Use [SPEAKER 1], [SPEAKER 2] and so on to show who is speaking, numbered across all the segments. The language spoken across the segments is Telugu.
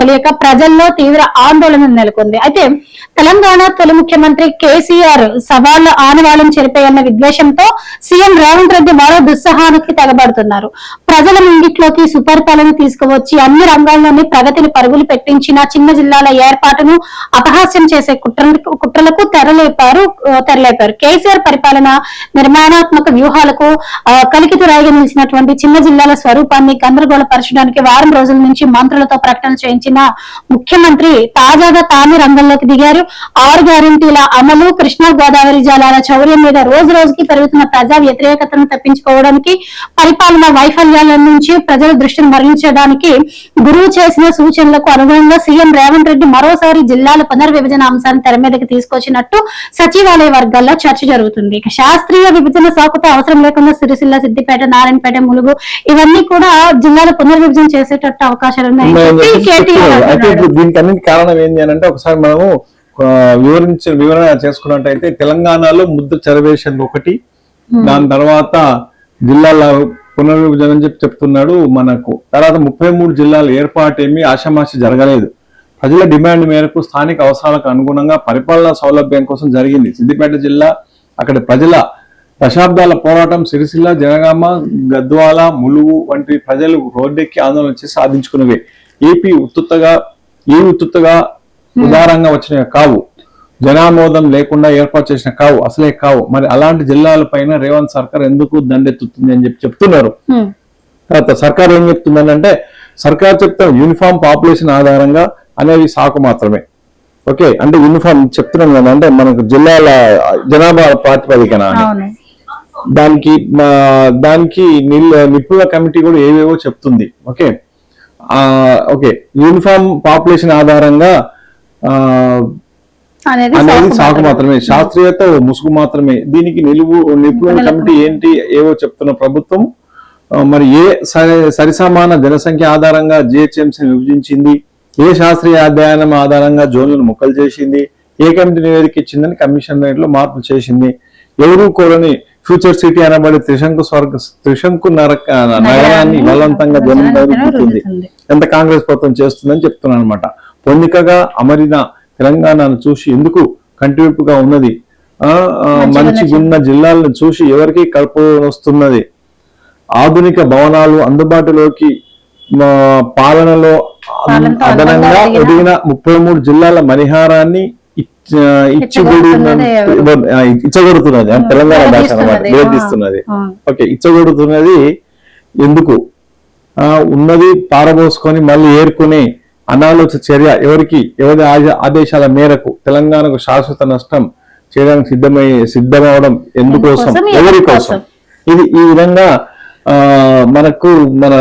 [SPEAKER 1] తెలియక ప్రజల్లో తీవ్ర ఆందోళన నెలకొంది. అయితే తెలంగాణ తొలి ముఖ్యమంత్రి కేసీఆర్ సవాళ్ల ఆనవాళం చెరిపేయన్న విద్వేషంతో సీఎం రేవంత్ రెడ్డి మరో దుస్సహానికి తెగబడుతున్నారు. ప్రజల ముంగిట్లోకి సుపరిపాలన తీసుకువచ్చి అన్ని రంగాల్లోని ప్రగతిని పరుగులు పెట్టించిన చిన్న జిల్లాల ఏర్పాటును అపహాస్యం చేసే కుట్రలకు తెరలేపారు. కేసీఆర్ పరిపాలన నిర్మాణాత్మక వ్యూహాలకు కలికితురాయిగా నిలిచినటువంటి చిన్న జిల్లాల స్వరూపాన్ని గందరగోళపరచడానికి వారం రోజుల నుంచి మంత్రులతో ప్రకటన చేయించిన ముఖ్యమంత్రి తాజాగా తాను రంగంలోకి దిగారు. 6 గ్యారెంటీల అమలు, కృష్ణా గోదావరి జలాల చౌర్యం మీద రోజు రోజుకి పెరుగుతున్న ప్రజా వ్యతిరేకతను తప్పించుకోవడానికి, పరిపాలన వైఫల్యాల నుంచి ప్రజల దృష్టిని మరలించడానికి గురువు చేసిన సూచనలకు అనుగుణంగా సీఎం రేవంత్ రెడ్డి మరోసారి జిల్లాల పునర్విభజన అంశాన్ని తెర మీదకి తీసుకొచ్చినట్టు సచివాలయ వర్గాల్లో చర్చ జరుగుతుంది. ఇక శాస్త్రీయ విభజన సాకుతో అవసరం లేకుండా సిరిసిల్ల, సిద్దిపేట, నారాయణపేట, ములుగు ఇవన్నీ కూడా జిల్లాల పునర్విభజన చేసేటట్టు అవకాశాలు ఉన్నాయి.
[SPEAKER 2] దీనికి అన్నింటి కారణం ఏంటి అని అంటే, ఒకసారి మనము వివరణ చేసుకున్నట్టయితే తెలంగాణలో ముద్ర చరవేషన్ ఒకటి, దాని తర్వాత జిల్లాల పునర్విభజన అని చెప్తున్నాడు మనకు. తర్వాత 33 జిల్లాల ఏర్పాటు ఏమీ ఆషామాషి జరగలేదు. ప్రజల డిమాండ్ మేరకు స్థానిక అవసరాలకు అనుగుణంగా పరిపాలనా సౌలభ్యం కోసం జరిగింది. సిద్దిపేట జిల్లా అక్కడ ప్రజల దశాబ్దాల పోరాటం, సిరిసిల్ల, జనగామ, గద్వాల, ములుగు వంటి ప్రజలు రోడ్డెక్కి ఆందోళన చేసి సాధించుకున్నవే. ఏపీ ఉత్తుత్తగా ఉదారంగా వచ్చినవి కావు, జనామోదం లేకుండా ఏర్పాటు చేసిన కావు, అసలే కావు. మరి అలాంటి జిల్లాల పైన రేవంత్ సర్కార్ ఎందుకు దండెత్తుతుంది అని చెప్తున్నారు. తర్వాత సర్కార్ ఏం చెప్తుందని అంటే, సర్కార్ చెప్తాం యూనిఫామ్ పాపులేషన్ ఆధారంగా అనేది సాకు మాత్రమే. ఓకే, అంటే యూనిఫామ్ చెప్తున్నాం కదా, అంటే మనకు జిల్లాల జనాభా ప్రాతిపదికన దానికి నిపుణుల కమిటీ కూడా ఏవేవో చెప్తుంది. ఓకే, యూనిఫామ్ పాపులేషన్ ఆధారంగా అనేది సాకు మాత్రమే, శాస్త్రీయత ముసుగు మాత్రమే. దీనికి నిపుణుల కమిటీ ఏంటి ఏవో చెప్తున్న ప్రభుత్వం మరి ఏ సరిసమాన జనసంఖ్య ఆధారంగా జిహెచ్ఎంసీ విభజించింది, ఏ శాస్త్రీయ అధ్యయనం ఆధారంగా జోన్లను ముక్కలు చేసింది, ఏ కమిటీ నివేదిక ఇచ్చిందని కమిషన్ రేట్లో మార్పులు చేసింది. ఎవరూ కోరని ఫ్యూచర్ సిటీ అనబడే త్రిశంకు నగరాన్ని బలవంతంగా జనబడుతుంది ఎంత కాంగ్రెస్ ప్రభుత్వం చేస్తుందని చెప్తున్నాను అనమాట. పొందికగా అమరిన తెలంగాణను చూసి ఎందుకు కంటివిప్పుగా ఉన్నది, మంచిగున్న జిల్లాలను చూసి ఎవరికి కడుపు వస్తున్నది, ఆధునిక భవనాలు అందుబాటులోకి పాలనలో అదనంగా ఎదిగిన 33 జిల్లాల మణిహారాన్ని ఇచ్చగొడుతున్నది అని తెలంగాణ భాష అన్నమాట, వేధిస్తున్నది. ఓకే, ఇచ్చగొడుతున్నది ఎందుకు, ఉన్నది పారబోసుకొని మళ్ళీ ఏరుకునే అనాలోచిత చర్య ఎవరి ఆదేశాల మేరకు తెలంగాణకు శాశ్వత నష్టం చేయడానికి సిద్ధమవడం ఎందుకోసం, ఎవరి కోసం? ఇది ఈ విధంగా మనకు మన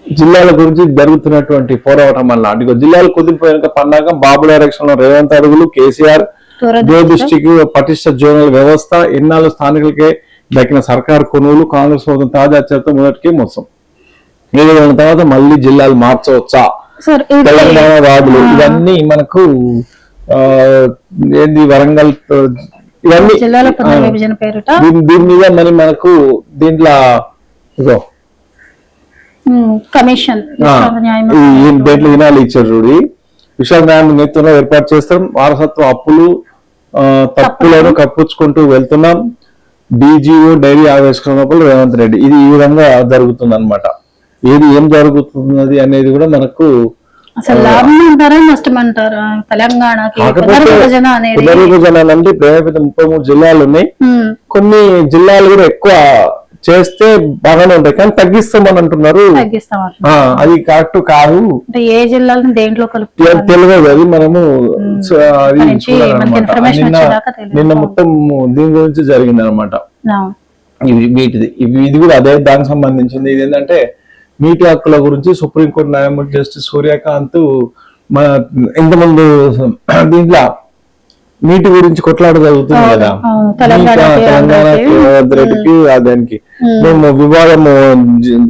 [SPEAKER 2] జిల్లాల గురించి జరుగుతున్నటువంటి పోరాటం వల్ల జిల్లాలు కుదిరిపోయాక పన్నాక బాబు డైరెక్షన్ లో రేవంత్ అడుగులు, కేసీఆర్ దూరదృష్టికి పటిష్ట జోనల్ వ్యవస్థ, ఎన్నాళ్ళు స్థానికులకే దక్కిన సర్కారు కొనుగోలు, కాంగ్రెస్ ప్రభుత్వం తాజా చర్చ మొదటికే మోసం. 7 నెలల తర్వాత మళ్ళీ జిల్లాలు మార్చవచ్చా, తెలంగాణ వాదులు ఇవన్నీ మనకు ఏంది వరంగల్ ఇవన్నీ దీని మీద మరి మనకు దీంట్లో
[SPEAKER 1] కమిషన్
[SPEAKER 2] దేంట్లో వినాలి ఇచ్చారు చూడి, విశాల న్యాయం నేతృత్వంలో ఏర్పాటు చేస్తాం, వారసత్వ అప్పులు తప్పులను కప్పుచ్చుకుంటూ వెళ్తున్నాం, డీజీఓ డైరీ ఆవిష్కరణలో రేవంత్ రెడ్డి. ఇది ఈ విధంగా జరుగుతుంది అనమాట. ఏం జరుగుతున్నది అనేది కూడా మనకు
[SPEAKER 1] పునర్విభజన
[SPEAKER 2] అంటే 33 జిల్లాలు ఉన్నాయి. కొన్ని జిల్లాలు కూడా ఎక్కువ చేస్తే బాగానే ఉంటాయి, కానీ తగ్గిస్తామని అంటున్నారు. అది కరెక్ట్ కాదు,
[SPEAKER 1] ఏ జిల్లాలో దేంట్లో
[SPEAKER 2] తెలియదు. అది మనము నిన్న మొత్తం దీని గురించి జరిగింది అనమాట. ఇది కూడా అదే దానికి సంబంధించింది. ఇది ఏంటంటే నీటి హక్కుల గురించి సుప్రీంకోర్టు న్యాయమూర్తి జస్టిస్ సూర్యకాంత్ ఇంతకుముందు దీంట్లో నీటి గురించి కొట్లాట జరుగుతుంది కదా తెలంగాణ రెడ్డికి, దానికి మేము వివాదం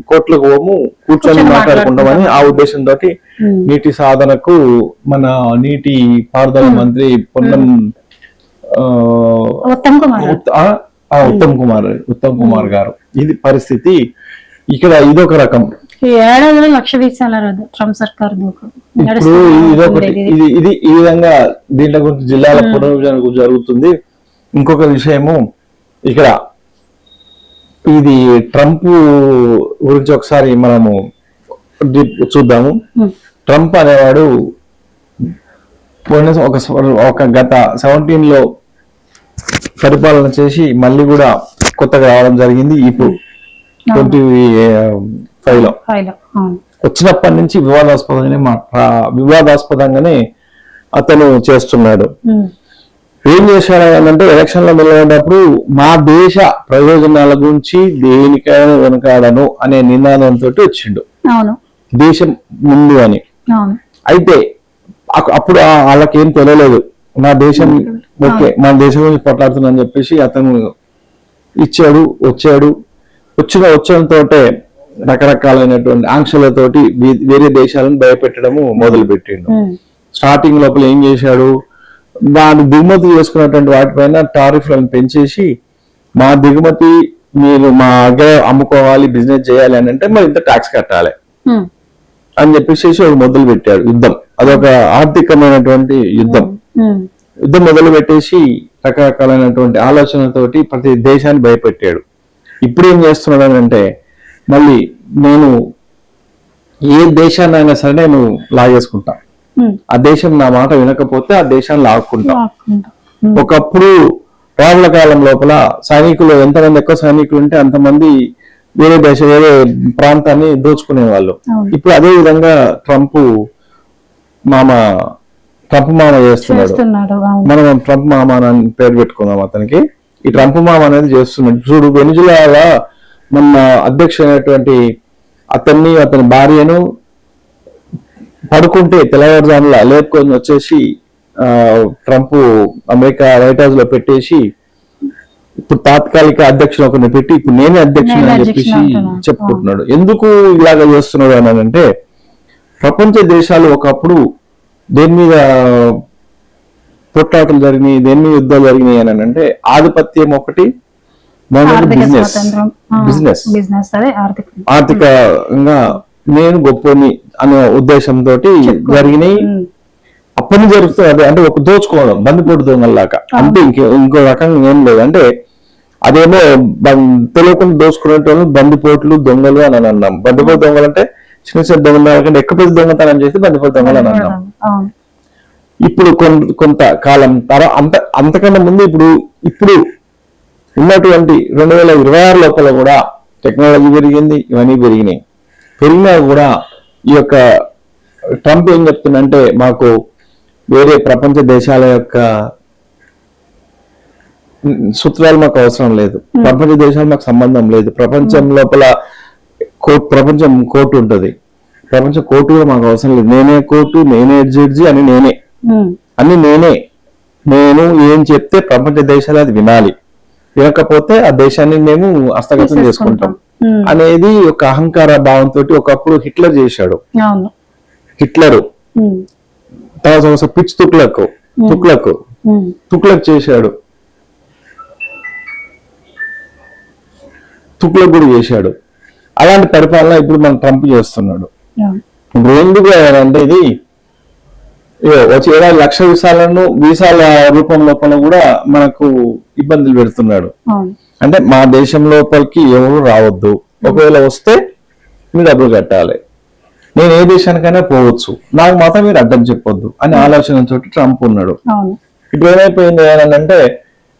[SPEAKER 2] కోర్టులకు పోము, కూర్చొని మాట్లాడుకుంటామని ఆ ఉద్దేశంతో నీటి సాధనకు మన నీటి పారుదల మంత్రి పొన్నం ఉత్తమ్ కుమార్ గారు. ఇది పరిస్థితి. ఇక్కడ ఇదొక రకం.
[SPEAKER 1] ఈ ఏడాదిలో 1,00,000 వీసాలు ట్రంప్ సర్కార్ దూకు
[SPEAKER 2] ఇప్పుడు ఇదొకటి, ఇది ఈ విధంగా దీంట్లో గురించి జిల్లాల పునర్విభజన జరుగుతుంది. ఇంకొక విషయము ఇక్కడ ఇది ట్రంప్ గురించి ఒకసారి మనము చూద్దాము. ట్రంప్ అనేవాడు ఒక గత 17లో పరిపాలన చేసి మళ్ళీ కూడా కొత్తగా రావడం జరిగింది. ఇప్పుడు 25లో వచ్చినప్పటి నుంచి వివాదాస్పదంగానే అతను చేస్తున్నాడు. ఏం చేశాడు అంటే ఎలక్షన్ లో నిలబడినప్పుడు మా దేశ ప్రయోజనాల గురించి దేనికైనా వెనకాడను అనే నినాదంతో వచ్చిండు, దేశం ముందు అని. అయితే అప్పుడు వాళ్ళకి ఏం తెలియలేదు, నా దేశం ఓకే మన దేశం గురించి పోట్లాడుతున్నా చెప్పేసి అతను వచ్చడంతో రకరకాలైనటువంటి ఆంక్షలతోటి వేరే దేశాలను భయపెట్టడము మొదలు పెట్టిండు. స్టార్టింగ్ లోపల ఏం చేశాడు, వాడు దిగుమతి చేసుకున్నటువంటి వాటిపైన టారిఫ్లను పెంచేసి మా దిగుమతి మీరు మా దగ్గర అమ్ముకోవాలి, బిజినెస్ చేయాలి అని అంటే మరి ఇంత ట్యాక్స్ కట్టాలి అని చెప్పేసి ఒక మొదలు పెట్టాడు యుద్ధం. అదొక ఆర్థికమైనటువంటి యుద్ధం మొదలు పెట్టేసి రకరకాలైనటువంటి ఆలోచనలతోటి ప్రతి దేశాన్ని భయపెట్టాడు. ఇప్పుడు ఏం చేస్తున్నాడు అంటే మళ్ళీ నేను ఏ దేశాన్నైనా సరే నేను లాగేసుకుంటా, ఆ దేశం నా మాట వినకపోతే ఆ దేశాన్ని లాక్కుంటా. ఒకప్పుడు రాజుల కాలం లోపల సైనికులు ఎంతమంది ఎక్కువ సైనికులు ఉంటే అంతమంది వేరే ప్రాంతాన్ని దోచుకునే వాళ్ళు. ఇప్పుడు అదే విధంగా ట్రంప్ మామ చేస్తున్నాడు. మనం ట్రంప్ మామ అని పేరు పెట్టుకుందాం అతనికి. ఈ ట్రంప్ మామ అనేది చేస్తున్నాడు. చూడు, వెనిజులాలో మన అధ్యక్షుడైనటువంటి అతని భార్యను పడుకుంటే తెల్లవారుజాములా లేపుకొని వచ్చేసి ట్రంప్ అమెరికా వైట్ హౌస్ లో పెట్టేసి ఇప్పుడు తాత్కాలిక అధ్యక్షుడు ఒకరిని పెట్టి ఇప్పుడు నేనే అధ్యక్షుడు అని చెప్పేసి చెప్పుకుంటున్నాడు. ఎందుకు ఇలాగ చేస్తున్నాడు అని అంటే ప్రపంచ దేశాలు ఒకప్పుడు దేని మీద పోట్లాటలు జరిగినాయి, దేని మీద యుద్ధాలు జరిగినాయి అని అంటే ఆధిపత్యం ఒకటి, బిజినెస్ ఆర్థికంగా నేను గొప్పని అనే ఉద్దేశంతో జరిగినాయి. అప్పటి జరుగుతుంది అదే, అంటే ఒక దోచుకోవడం బందిపోటు దొంగల్లాగా, అంటే ఇంకో రకంగా ఏం లేదు. అంటే అదేమో తెలియకుండా దోచుకునేటోళ్ళు బందిపోట్లు దొంగలు అని అన్నాం. బందిపోటు దొంగలు అంటే చిన్న చిన్న దొంగల కంటే ఎక్కువ పెద్ద దొంగతనం చేసి బందిపోటు దొంగలు అని అన్నాం. ఇప్పుడు కొంత కాలం తర్వాత అంతకన్నా ముందు ఇప్పుడు ఉన్నటువంటి 2026 లోపల కూడా టెక్నాలజీ పెరిగింది, ఇవన్నీ పెరిగినా కూడా ఈ యొక్క ట్రంప్ ఏం చెప్తుందంటే మాకు వేరే ప్రపంచ దేశాల యొక్క సూత్రాలు మాకు అవసరం లేదు, ప్రపంచ దేశాలు మాకు సంబంధం లేదు, ప్రపంచం లోపల ప్రపంచం కోర్టు ఉంటది, ప్రపంచ కోర్టు కూడా మాకు అవసరం లేదు, నేనే కోర్టు, నేనే జడ్జి అని నేను ఏం చెప్తే ప్రపంచ దేశాలు అది వినాలి, వినకపోతే ఆ దేశాన్ని మేము హస్తగతం చేసుకుంటాం అనేది ఒక అహంకార భావంతో ఒకప్పుడు హిట్లర్ చేశాడు. హిట్లర్ తర్వాత పిచ్ తుక్లక్ చేశాడు, తుక్లక్ కూడా చేశాడు. అలాంటి పరిపాలన ఇప్పుడు మన ట్రంప్ చేస్తున్నాడు. ఇప్పుడు ఎందుకు అంటే ఇది వచ్చి 7,00,000 వీసాల రూపం లోపల కూడా మనకు ఇబ్బందులు పెడుతున్నాడు. అంటే మా దేశం లోపలికి ఎవరు రావద్దు, ఒకవేళ వస్తే మీరు డబ్బులు కట్టాలి, నేను ఏ దేశానికైనా పోవచ్చు, నాకు మాత్రం మీరు అడ్డం చెప్పొద్దు అనే ఆలోచనతో ట్రంప్ ఉన్నాడు. ఇప్పుడు ఏమైపోయింది అంటే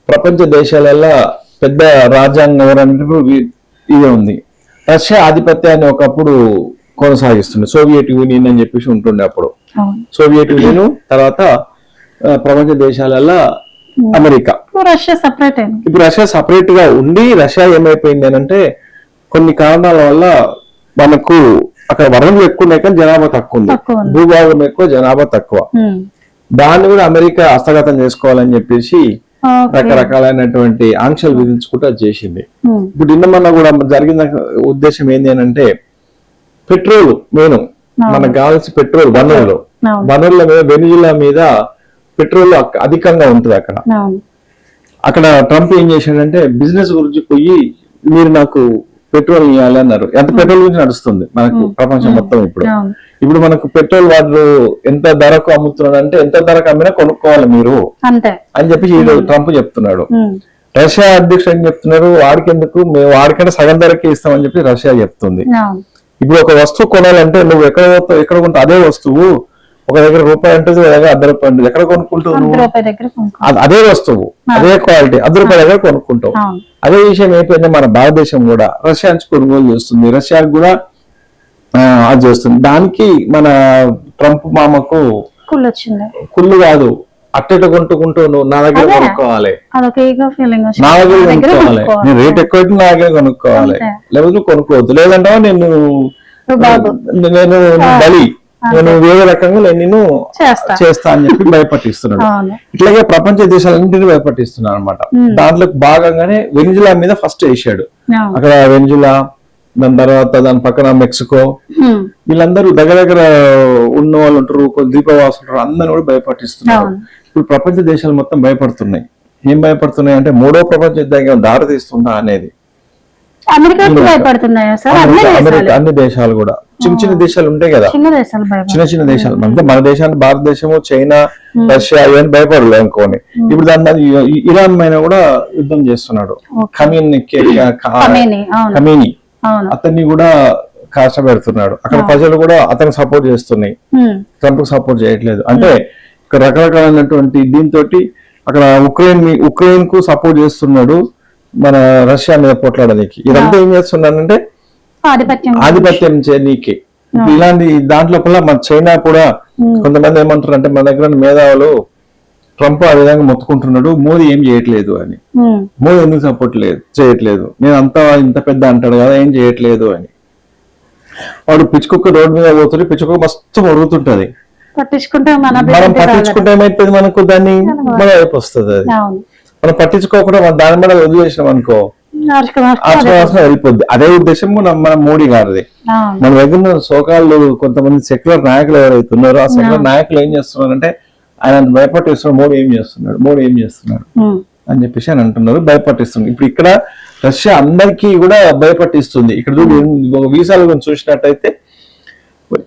[SPEAKER 2] ప్రపంచ దేశాలలో పెద్ద రాజ్యాంగం ఎవరంటే ఇదే ఉంది. రష్యా ఆధిపత్యాన్ని ఒకప్పుడు కొనసాగిస్తుంది, సోవియట్ యూనియన్ అని చెప్పేసి ఉంటుండే. అప్పుడు సోవియట్ యూనియన్ తర్వాత ప్రపంచ దేశాలలో అమెరికా. ఇప్పుడు రష్యా సపరేట్ గా ఉండి రష్యా ఏమైపోయింది అంటే కొన్ని కారణాల వల్ల మనకు అక్కడ వనరులు ఎక్కువ ఉన్నాయి కానీ జనాభా తక్కువ ఉంది, భూభాగం ఎక్కువ జనాభా తక్కువ. దాన్ని కూడా అమెరికా హస్తగతం చేసుకోవాలని చెప్పేసి రకరకాలైనటువంటి ఆంక్షలు విధించుకుంటూ చేసింది. ఇప్పుడు నిన్న కూడా జరిగిన ఉద్దేశం ఏంటి అని అంటే పెట్రోల్ మెయిన్ మనకు కావాల్సిన పెట్రోల్ వనరుల మీద వెనిజులా మీద పెట్రోల్ అధికంగా ఉంటుంది. అక్కడ ట్రంప్ ఏం చేశాడంటే బిజినెస్ గురించి పోయి మీరు నాకు పెట్రోల్ ఇవ్వాలి అన్నారు. ఎంత పెట్రోల్ గురించి నడుస్తుంది మనకు ప్రపంచం మొత్తం ఇప్పుడు మనకు పెట్రోల్ వాళ్ళు ఎంత ధరకు అమ్ముతున్నాడు అంటే ఎంత ధరకు అమ్మినా కొనుక్కోవాలి మీరు అని చెప్పి ట్రంప్ చెప్తున్నాడు. రష్యా అధ్యక్షుడు ఏం చెప్తున్నారు, వాడికెందుకు, మేము వాడికంటే సగం ధరకే ఇస్తామని చెప్పి రష్యా చెప్తుంది. ఇప్పుడు ఒక వస్తువు కొనాలంటే నువ్వు ఎక్కడ కొంటావు అదే వస్తువు ఒక దగ్గర రూపాయి ఉంటుంది, ఒక దగ్గర ₹1 ఉంటుంది. ఎక్కడ కొనుక్కుంటావు నువ్వు? అదే వస్తువు అదే క్వాలిటీ ₹1 దగ్గర కొనుక్కుంటావు. అదే విషయం ఏంటంటే మన భారతదేశం కూడా రష్యా నుంచి కొనుగోలు చేస్తుంది, రష్యాకి కూడా అది చేస్తుంది. దానికి మన ట్రంప్ మామకు కుళ్ళు కాదు, అట్టెట కొంటుకుంటూ నువ్వు నా దగ్గర కొనుక్కోవాలి, నా దగ్గర కొనుక్కోవాలి, నేను రేట్ ఎక్కువ నా దగ్గర కొనుక్కోవాలి, లేకపోతే కొనుక్కోవద్దు, లేదంటే నేను బలి, నేను వేరే రకంగా నేను చేస్తా అని చెప్పి భయపట్టిస్తున్నాడు. ఇట్లాగే ప్రపంచ దేశాలన్నింటినీ భయపట్టిస్తున్నాడు అనమాట. దాంట్లో భాగంగానే వెనిజులా మీద ఫస్ట్ వేసాడు. అక్కడ వెనిజులా, దాని తర్వాత దాని పక్కన మెక్సికో, వీళ్ళందరూ దగ్గర ఉన్న వాళ్ళు ఉంటారు, ద్వీపవాసులు ఉంటారు, అందరిని కూడా భయపట్టిస్తున్నారు. ఇప్పుడు ప్రపంచ దేశాలు మొత్తం భయపడుతున్నాయి. ఏం భయపడుతున్నాయి అంటే 3వ ప్రపంచ యుద్ధానికి దారి తీస్తుందా అనేది. అన్ని దేశాలు కూడా చిన్న చిన్న దేశాలు ఉంటాయి కదా, చిన్న చిన్న దేశాలు అంటే మన దేశానికి భారతదేశము, చైనా, రష్యా ఇవన్నీ భయపడలేదు అనుకోండి. ఇప్పుడు దాని మీద ఇరాన్ పైన కూడా యుద్ధం చేస్తున్నాడు. ఖమీని అతన్ని కూడా కష్టపెడుతున్నాడు. అక్కడ ప్రజలు కూడా అతనికి సపోర్ట్ చేస్తున్నాయి, ట్రంప్ సపోర్ట్ చేయట్లేదు. అంటే రకరకాలైనటువంటి దీంతో అక్కడ ఉక్రెయిన్ కు సపోర్ట్ చేస్తున్నాడు మన రష్యా మీద పోట్లాడడానికి. ఇదంతా ఏం చేస్తున్నానంటే ఆధిపత్యం చేయనీకే. ఇలాంటి దాంట్లో కూడా మన చైనా కూడా కొంతమంది ఏమంటారు అంటే మన దగ్గర మేధావులు ట్రంప్ ఆ విధంగా మొత్తుకుంటున్నాడు, మోదీ ఏం చేయట్లేదు అని. మోదీ ఎందుకు సపోర్ట్ చేయట్లేదు, నేను అంతా ఇంత పెద్ద అంటాడు కదా, ఏం చేయట్లేదు అని. వాడు పిచ్చుకొక్క రోడ్డు మీద పోతుంటే పిచ్చుకొక్క మస్తు మరుగుతుంటది, మనం పట్టించుకుంటే ఏమైతుంది, మనకు దాన్ని మన వైపు వస్తుంది. అది మనం పట్టించుకోకుండా దాని మీద వదిలేసినాం అనుకో ఆశ్వాసం వెళ్ళిపోద్ది. అదే ఉద్దేశం మన మోడీ గారిది. మన దగ్గర సోకాళ్ళు కొంతమంది సెక్యులర్ నాయకులు ఎవరైతే ఉన్నారో ఆ సెక్యులర్ నాయకులు ఏం చేస్తున్నారంటే ఆయన భయపట్టిస్తున్నారు, మోడీ ఏం చేస్తున్నాడు అని చెప్పేసి అని అంటున్నారు, భయపట్టిస్తుంది. ఇప్పుడు ఇక్కడ రష్యా అందరికీ కూడా భయపట్టిస్తుంది. ఇక్కడ వీసాల గురించి చూసినట్టయితే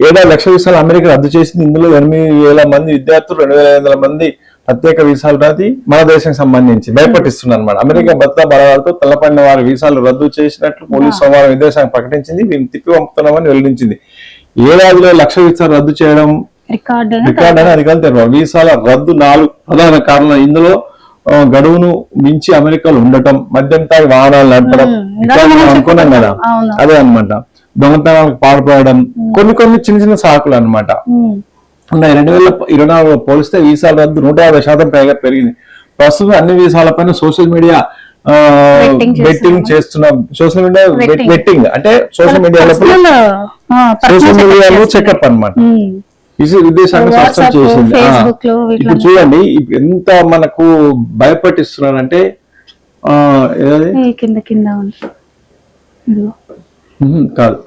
[SPEAKER 2] 7 లక్షల వీసాలు అమెరికా రద్దు చేసింది. ఇందులో 8,000 మంది విద్యార్థులు, 2,500 మంది ప్రత్యేక వీసాలు రాది మన దేశానికి సంబంధించి భయపట్టిస్తున్నారు అనమాట. అమెరికా భద్రతా బలగాలతో తెల్లపడిన వారి వీసాలు రద్దు చేసినట్లు పోలీసు సోమవారం విదేశానికి ప్రకటించింది. వీరిని తిప్పి పంపుతున్నామని వెల్లడించింది. ఏడాదిలో 1 లక్ష వీసాలు రద్దు చేయడం రికార్డ్ అని అధికారులు తెలిపారు. వీసాల రద్దు 4 ప్రధాన కారణాలు. ఇందులో గడువును మించి అమెరికాలో ఉండటం, మద్యం తాగి వాహనాలు నడపడం, అనుకున్నాం కదా అదే అనమాట, దొంగతనాలకు పాల్పడడం, కొన్ని చిన్న సాకులు అనమాట ఉన్నాయి. 2024 పోలిస్తే వీసాల రద్దు 150% పైగా పెరిగింది. ప్రస్తుతం అన్ని వీసాలపైన సోషల్ మీడియా బెట్టింగ్ చేస్తున్నాం. సోషల్ మీడియా బెట్టింగ్ అంటే సోషల్ మీడియాలో చెకప్ అనమాట. విదేశాంగ సంస్థ చేసింది. ఇప్పుడు చూడండి ఎంత మనకు భయపట్టిస్తున్నారంటే కాదు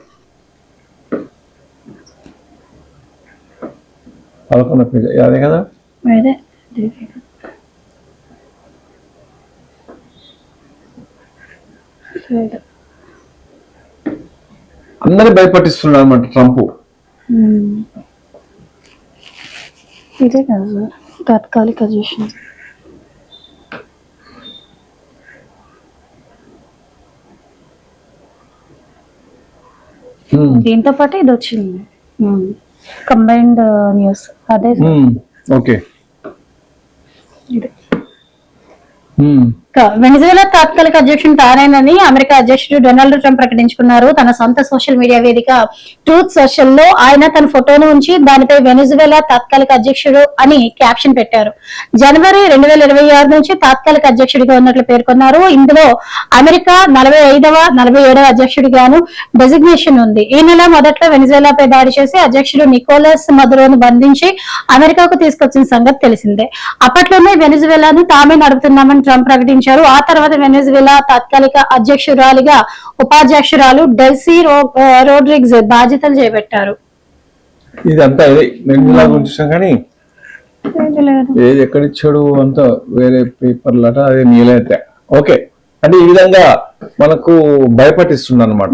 [SPEAKER 2] 11 పేజీ అదే కదా, అందరు భయపట్టిస్తున్నారు అనమాట ట్రంప్.
[SPEAKER 1] ఇదే కదా తాత్కాలిక అధ్యక్షుడు. దీంతో పాటు ఇది వచ్చింది కంబైన్డ్ న్యూస్ అదే.
[SPEAKER 2] ఓకే
[SPEAKER 1] వెనిజులా తాత్కాలిక అధ్యక్షుడు తానేనని అమెరికా అధ్యక్షుడు డొనాల్డ్ ట్రంప్ ప్రకటించుకున్నారు. తన సొంత సోషల్ మీడియా వేదిక ట్రూత్ సోషల్ లో ఆయన తన ఫోటోను ఉంచి దానిపై వెనిజులా తాత్కాలిక అధ్యక్షుడు అని క్యాప్షన్ పెట్టారు. జనవరి 2026 నుంచి తాత్కాలిక అధ్యక్షుడిగా ఉన్నట్లు పేర్కొన్నారు. ఇందులో అమెరికా 45వ 47వ అధ్యక్షుడిగాను డెసిగ్నేషన్ ఉంది. ఈ నెల మొదట్లో వెనిజులాపై దాడి చేసి అధ్యక్షుడు నికోలస్ మదురోను బంధించి అమెరికాకు తీసుకొచ్చిన సంగతి తెలిసిందే. అప్పట్లోనే వెనిజులాను తామే నడుపుతున్నామని ట్రంప్ ప్రకటించారు. ఆ తర్వాత వెనిజులా తాత్కాలిక అధ్యక్షురాలిగా ఉపాధ్యక్షురాలు డెల్సీ రోడ్రిగ్స్ బాధ్యతలు చేపట్టారు.
[SPEAKER 2] ఇదంతా వెనిజులా గురించి కానీ ఏది ఎక్కడిచ్చాడు అంతా వేరే పేపర్లట అదే నీలైతే ఓకే. అంటే ఈ విధంగా మనకు భయపట్టిస్తుంది అనమాట.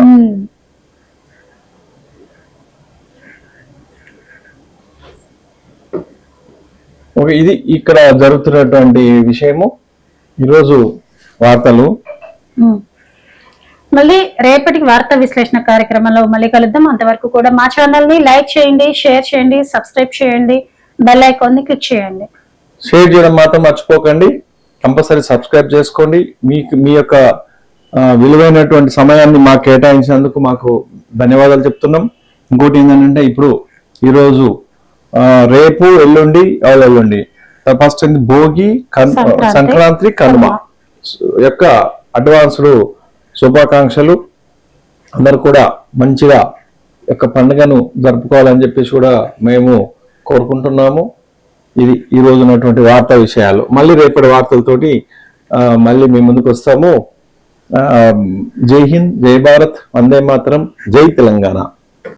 [SPEAKER 2] ఓకే, ఇది ఇక్కడ జరుగుతున్నటువంటి విషయము ఈరోజు వార్తలు.
[SPEAKER 1] మళ్ళీ రేపటికి వార్తా విశ్లేషణ కార్యక్రమంలో మళ్ళీ కలుద్దాం. అంతవరకు కూడా మా ఛానల్ ని లైక్ చేయండి, షేర్ చేయండి, సబ్స్క్రైబ్ చేయండి, బెల్ ఐకాన్ ని క్లిక్ చేయండి.
[SPEAKER 2] షేర్ చేయడం మాత్రం మర్చిపోకండి. కంపల్సరీ సబ్స్క్రైబ్ చేసుకోండి. మీ యొక్క విలువైనటువంటి సమయాన్ని మాకు కేటాయించినందుకు మాకు ధన్యవాదాలు చెప్తున్నాం. ఇంకోటి ఏంటంటే ఇప్పుడు ఈరోజు రేపు ఎల్లుండి ఫస్ట్ భోగి, సంక్రాంతి, కనుమ యొక్క అడ్వాన్స్డ్ శుభాకాంక్షలు. అందరు కూడా మంచిగా యొక్క పండుగను జరుపుకోవాలని చెప్పేసి కూడా మేము కోరుకుంటున్నాము. ఇది ఈ రోజు ఉన్నటువంటి వార్తా విషయాలు. మళ్ళీ రేపటి వార్తలతోటి మళ్ళీ మేము ముందుకు వస్తాము. జై హింద్, జై భారత్, వందే మాతరం, జై తెలంగాణ.